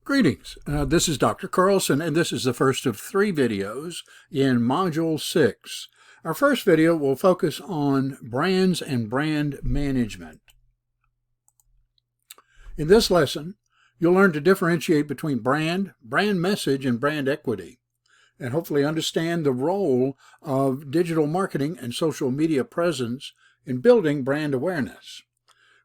Greetings, this is Dr. Carlson, and this is the first of 3 videos in Module 6. Our first video will focus on brands and brand management. In this lesson, you'll learn to differentiate between brand message, and brand equity, and hopefully understand the role of digital marketing and social media presence in building brand awareness.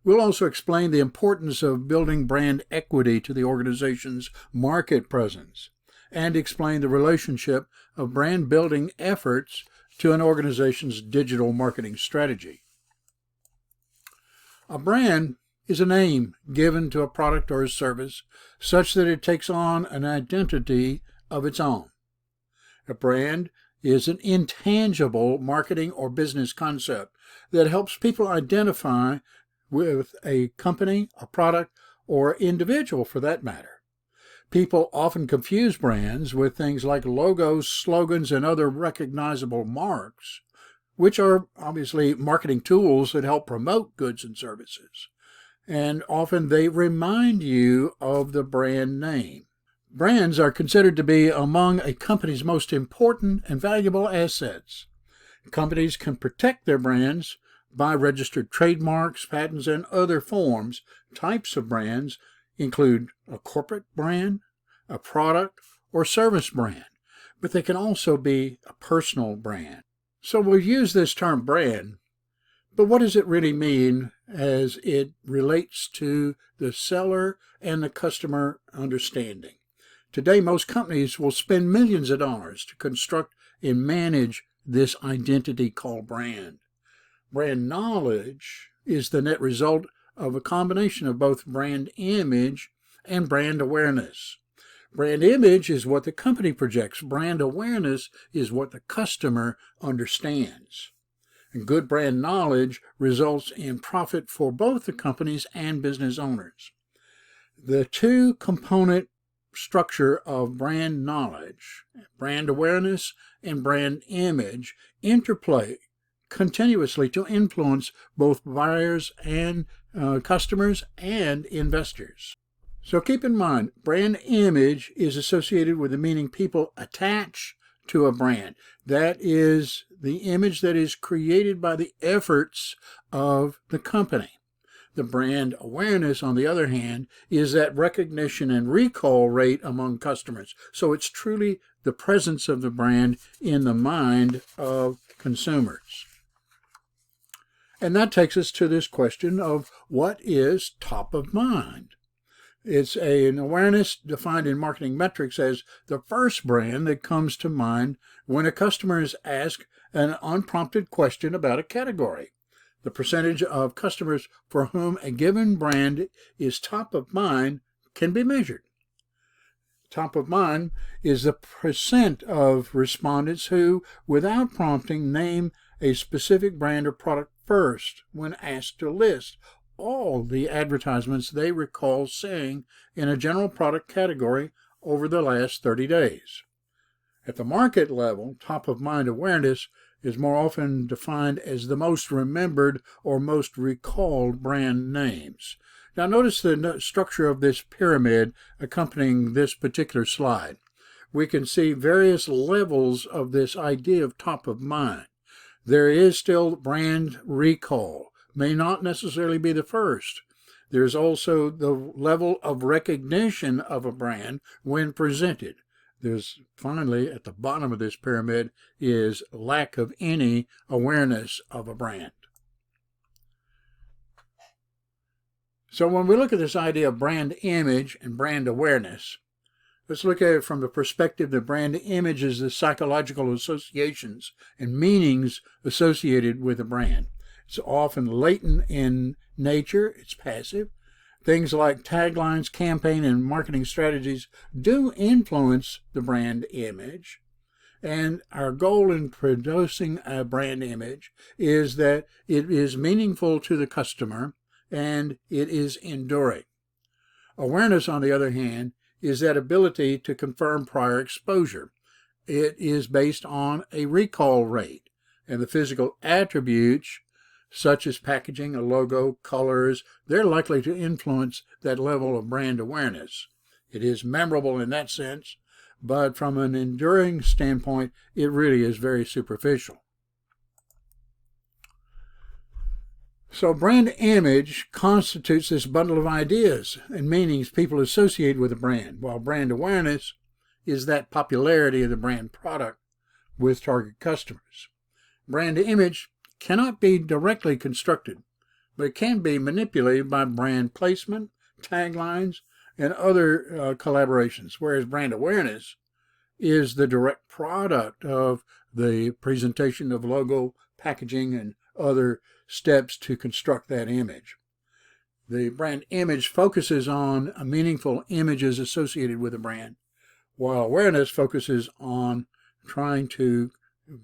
We'll also explain the importance of building brand equity to the organization's market presence and explain the relationship of brand building efforts to an organization's digital marketing strategy. A brand is a name given to a product or a service such that it takes on an identity of its own. A brand is an intangible marketing or business concept that helps people identify with a company, a product, or individual for that matter. People often confuse brands with things like logos, slogans, and other recognizable marks, which are obviously marketing tools that help promote goods and services. And often they remind you of the brand name. Brands are considered to be among a company's most important and valuable assets. Companies can protect their brands by registered trademarks, patents, and other forms. Types of brands include a corporate brand, a product or service brand, but they can also be a personal brand. So we'll use this term brand, but what does it really mean as it relates to the seller and the customer understanding? Today, most companies will spend millions of dollars to construct and manage this identity called brand. Brand knowledge is the net result of a combination of both brand image and brand awareness. Brand image is what the company projects. Brand awareness is what the customer understands. And good brand knowledge results in profit for both the companies and business owners. The two-component structure of brand knowledge, brand awareness and brand image, interplay continuously to influence both buyers and customers and investors. So keep in mind, brand image is associated with the meaning people attach to a brand. That is the image that is created by the efforts of the company. The brand awareness, on the other hand, is that recognition and recall rate among customers. So it's truly the presence of the brand in the mind of consumers. And that takes us to this question of what is top of mind. It's an awareness defined in marketing metrics as the first brand that comes to mind when a customer is asked an unprompted question about a category. The percentage of customers for whom a given brand is top of mind can be measured. Top of mind is the percent of respondents who, without prompting, name a specific brand or product first when asked to list all the advertisements they recall seeing in a general product category over the last 30 days. At the market level, top-of-mind awareness is more often defined as the most remembered or most recalled brand names. Now notice the structure of this pyramid accompanying this particular slide. We can see various levels of this idea of top of mind. There is still brand recall, may not necessarily be the first. There's also the level of recognition of a brand when presented. There's finally, at the bottom of this pyramid, is lack of any awareness of a brand. So when we look at this idea of brand image and brand awareness, let's look at it from the perspective that brand image is the psychological associations and meanings associated with a brand. It's often latent in nature, it's passive. Things like taglines, campaign, and marketing strategies do influence the brand image. And our goal in producing a brand image is that it is meaningful to the customer and it is enduring. Awareness, on the other hand, is that ability to confirm prior exposure. It is based on a recall rate, and the physical attributes such as packaging, a logo, colors, they're likely to influence that level of brand awareness. It is memorable in that sense, but from an enduring standpoint, it really is very superficial. So brand image constitutes this bundle of ideas and meanings people associate with a brand, while brand awareness is that popularity of the brand product with target customers. Brand image cannot be directly constructed, but it can be manipulated by brand placement, taglines, and other collaborations, whereas brand awareness is the direct product of the presentation of logo, packaging, and other steps to construct that image. The brand image focuses on meaningful images associated with a brand, while awareness focuses on trying to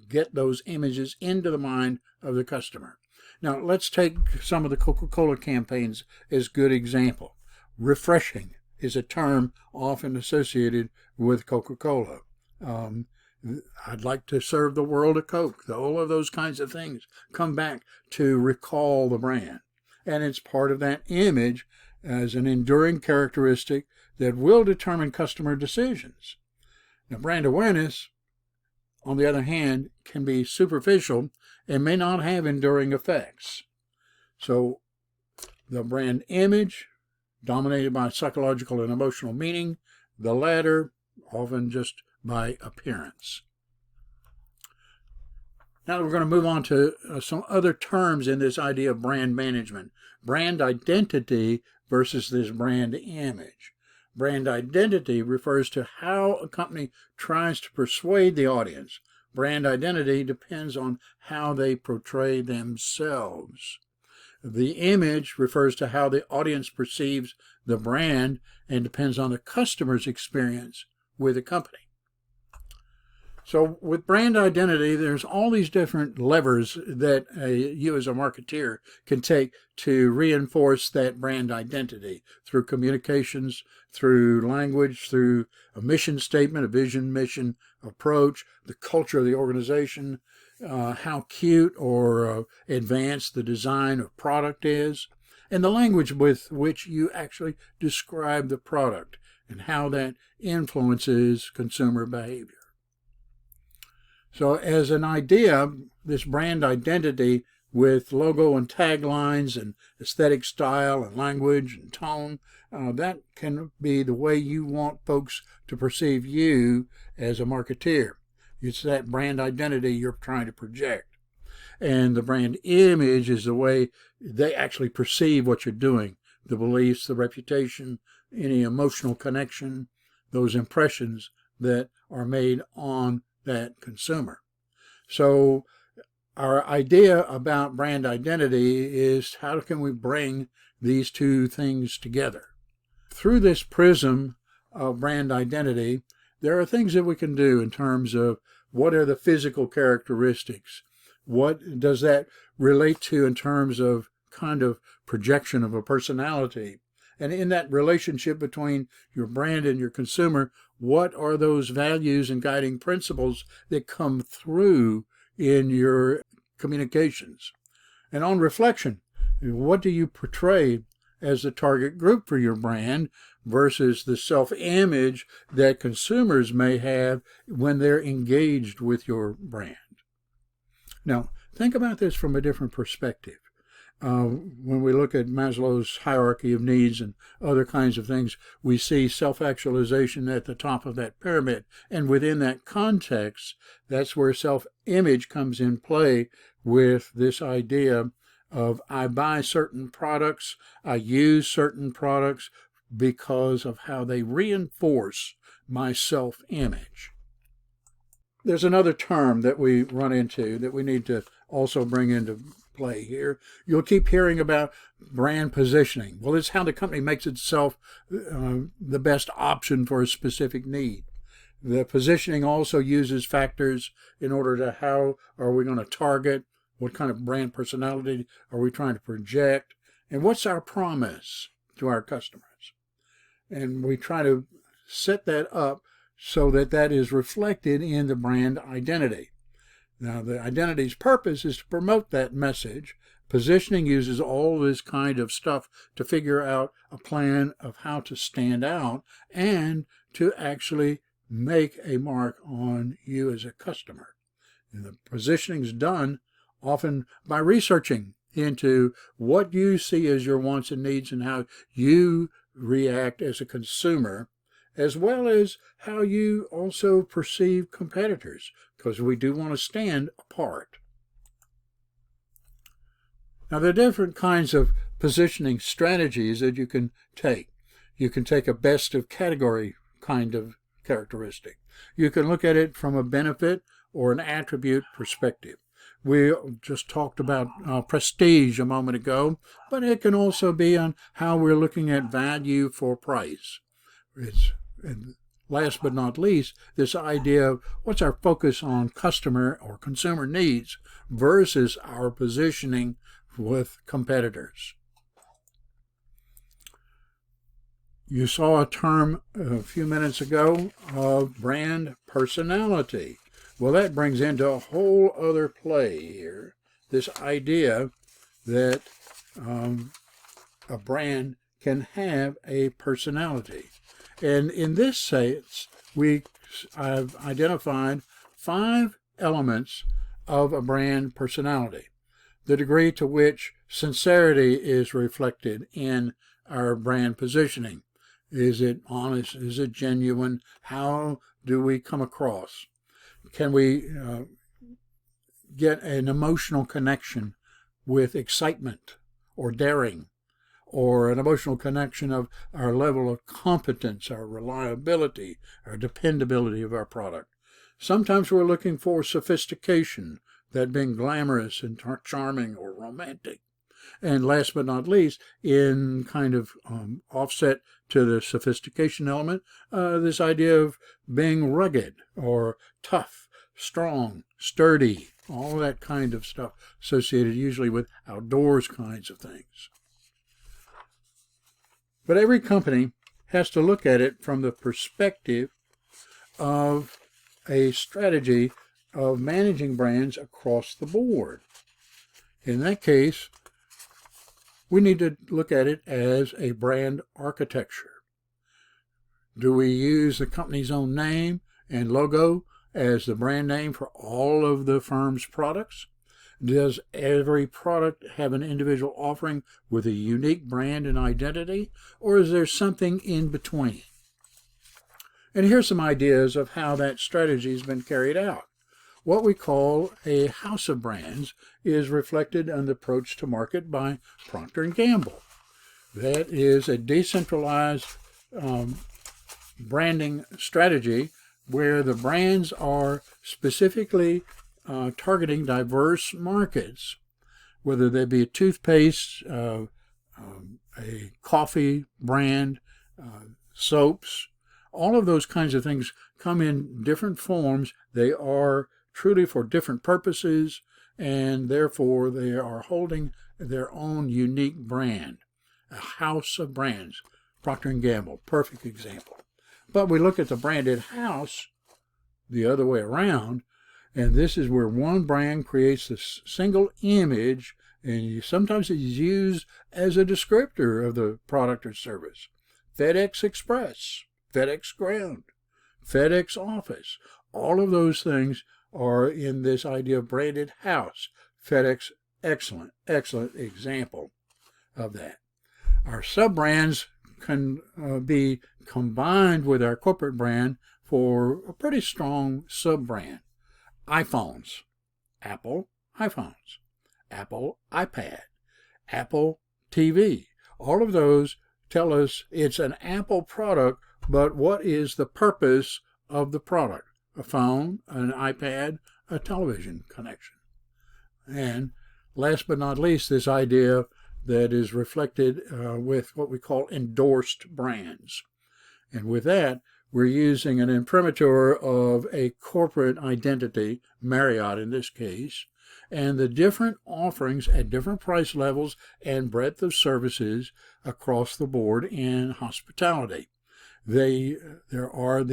get those images into the mind of the customer. Now, let's take some of the Coca-Cola campaigns as good example. Refreshing is a term often associated with Coca-Cola. I'd like to serve the world a Coke. All of those kinds of things come back to recall the brand. And it's part of that image as an enduring characteristic that will determine customer decisions. Now, brand awareness, on the other hand, can be superficial and may not have enduring effects. So the brand image, dominated by psychological and emotional meaning, the latter often just by appearance. Now we're going to move on to some other terms in this idea of brand management. Brand identity versus this brand image. Brand identity refers to how a company tries to persuade the audience. Brand identity depends on how they portray themselves. The image refers to how the audience perceives the brand and depends on the customer's experience with the company. So with brand identity, there's all these different levers that you as a marketeer can take to reinforce that brand identity through communications, through language, through a mission statement, a vision, mission, approach, the culture of the organization, how cute or advanced the design of product is, and the language with which you actually describe the product and how that influences consumer behavior. So as an idea, this brand identity with logo and taglines and aesthetic style and language and tone, that can be the way you want folks to perceive you as a marketeer. It's that brand identity you're trying to project. And the brand image is the way they actually perceive what you're doing, the beliefs, the reputation, any emotional connection, those impressions that are made on that consumer. So our idea about brand identity is how can we bring these two things together? Through this prism of brand identity, there are things that we can do in terms of what are the physical characteristics? What does that relate to in terms of kind of projection of a personality? And in that relationship between your brand and your consumer, what are those values and guiding principles that come through in your communications? And on reflection, what do you portray as the target group for your brand versus the self-image that consumers may have when they're engaged with your brand? Now, think about this from a different perspective. When we look at Maslow's hierarchy of needs and other kinds of things, we see self-actualization at the top of that pyramid. And within that context, that's where self-image comes in play with this idea of I buy certain products, I use certain products because of how they reinforce my self-image. There's another term that we run into that we need to also bring into play here. You'll keep hearing about brand positioning. Well, it's how the company makes itself the best option for a specific need. The positioning also uses factors in order to how are we going to target, what kind of brand personality are we trying to project, and what's our promise to our customers. And we try to set that up so that that is reflected in the brand identity. Now, the identity's purpose is to promote that message, Positioning uses all this kind of stuff to figure out a plan of how to stand out and to actually make a mark on you as a customer. And the positioning is done often by researching into what you see as your wants and needs and how you react as a consumer, as well as how you also perceive competitors, because we do want to stand apart. Now, there are different kinds of positioning strategies that you can take. You can take a best of category kind of characteristic. You can look at it from a benefit or an attribute perspective. We just talked about prestige a moment ago, but it can also be on how we're looking at value for price. And last but not least, this idea of what's our focus on customer or consumer needs versus our positioning with competitors. You saw a term a few minutes ago of brand personality. Well, that brings into a whole other play here, this idea that a brand can have a personality. And in this sense, I've identified 5 elements of a brand personality. The degree to which sincerity is reflected in our brand positioning. Is it honest? Is it genuine? How do we come across? Can we get an emotional connection with excitement or daring, or an emotional connection of our level of competence, our reliability, our dependability of our product? Sometimes we're looking for sophistication, that being glamorous and charming or romantic. And last but not least, in kind of offset to the sophistication element, this idea of being rugged or tough, strong, sturdy, all that kind of stuff associated usually with outdoors kinds of things. But every company has to look at it from the perspective of a strategy of managing brands across the board. In that case, we need to look at it as a brand architecture. Do we use the company's own name and logo as the brand name for all of the firm's products? Does every product have an individual offering with a unique brand and identity, or is there something in between? And here's some ideas of how that strategy has been carried out. What we call a house of brands is reflected in the approach to market by Procter & Gamble. That is a decentralized branding strategy where the brands are specifically targeting diverse markets, whether they be a toothpaste, a coffee brand, soaps. All of those kinds of things come in different forms. They are truly for different purposes, and therefore they are holding their own unique brand. A house of brands. Procter & Gamble, perfect example. But we look at the branded house the other way around, and this is where one brand creates this single image, and sometimes it's used as a descriptor of the product or service. FedEx Express, FedEx Ground, FedEx Office, all of those things are in this idea of branded house. FedEx, excellent example of that. Our sub-brands can be combined with our corporate brand for a pretty strong sub-brand. iPhones, Apple iPhones, Apple iPad, Apple TV. All of those tell us it's an Apple product, but what is the purpose of the product? A phone, an iPad, a television connection. And last but not least, this idea that is reflected with what we call endorsed brands. And with that, we're using an imprimatur of a corporate identity, Marriott in this case, and the different offerings at different price levels and breadth of services across the board in hospitality. There are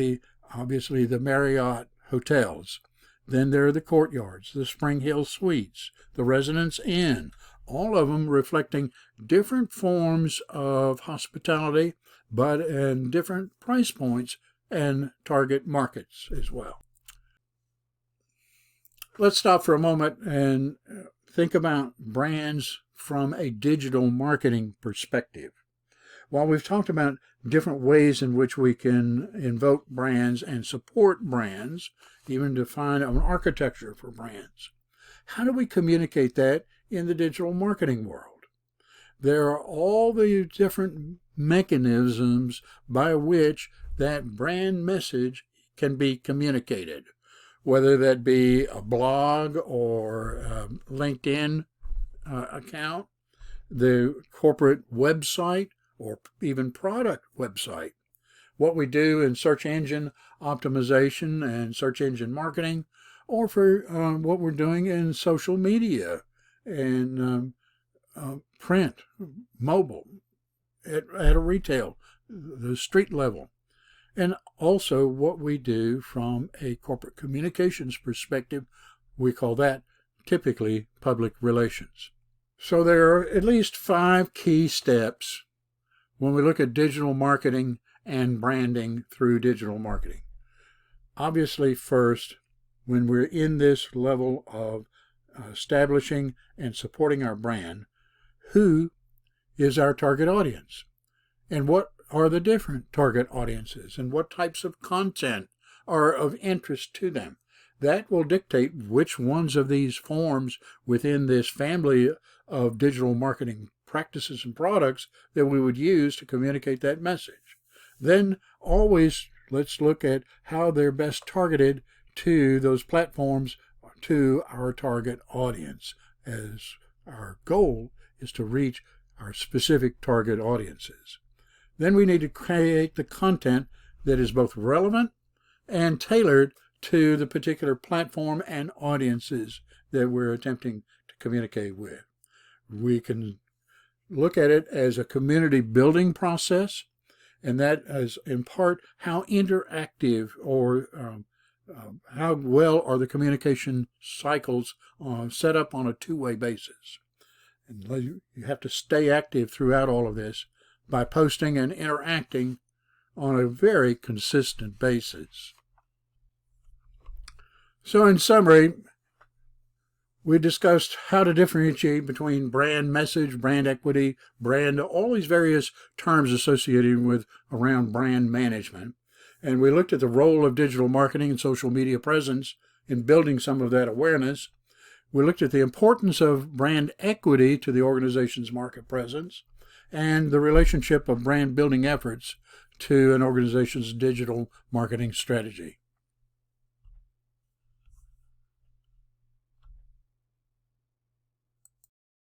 obviously the Marriott hotels. Then there are the Courtyards, the Spring Hill Suites, the Residence Inn. all of them reflecting different forms of hospitality, but in different price points and target markets as well. Let's stop for a moment and think about brands from a digital marketing perspective. While we've talked about different ways in which we can invoke brands and support brands, even define an architecture for brands, how do we communicate that in the digital marketing world? There are all the different mechanisms by which that brand message can be communicated, whether that be a blog or a LinkedIn account, the corporate website, or even product website. What we do in search engine optimization and search engine marketing, or for what we're doing in social media and print, mobile, at a retail, the street level. And also what we do from a corporate communications perspective, we call that typically public relations. So there are at least 5 key steps when we look at digital marketing and branding through digital marketing. Obviously, first, when we're in this level of establishing and supporting our brand, who is our target audience? And what are the different target audiences? And what types of content are of interest to them? That will dictate which ones of these forms within this family of digital marketing practices and products that we would use to communicate that message. Then always let's look at how they're best targeted to those platforms, to our target audience, as our goal is to reach our specific target audiences. Then we need to create the content that is both relevant and tailored to the particular platform and audiences that we're attempting to communicate with. We can look at it as a community building process, and that is in part how interactive or how well are the communication cycles set up on a two-way basis. And you have to stay active throughout all of this by posting and interacting on a very consistent basis. So in summary, we discussed how to differentiate between brand message, brand equity, brand, all these various terms associated with around brand management. And we looked at the role of digital marketing and social media presence in building some of that awareness. We looked at the importance of brand equity to the organization's market presence and the relationship of brand building efforts to an organization's digital marketing strategy.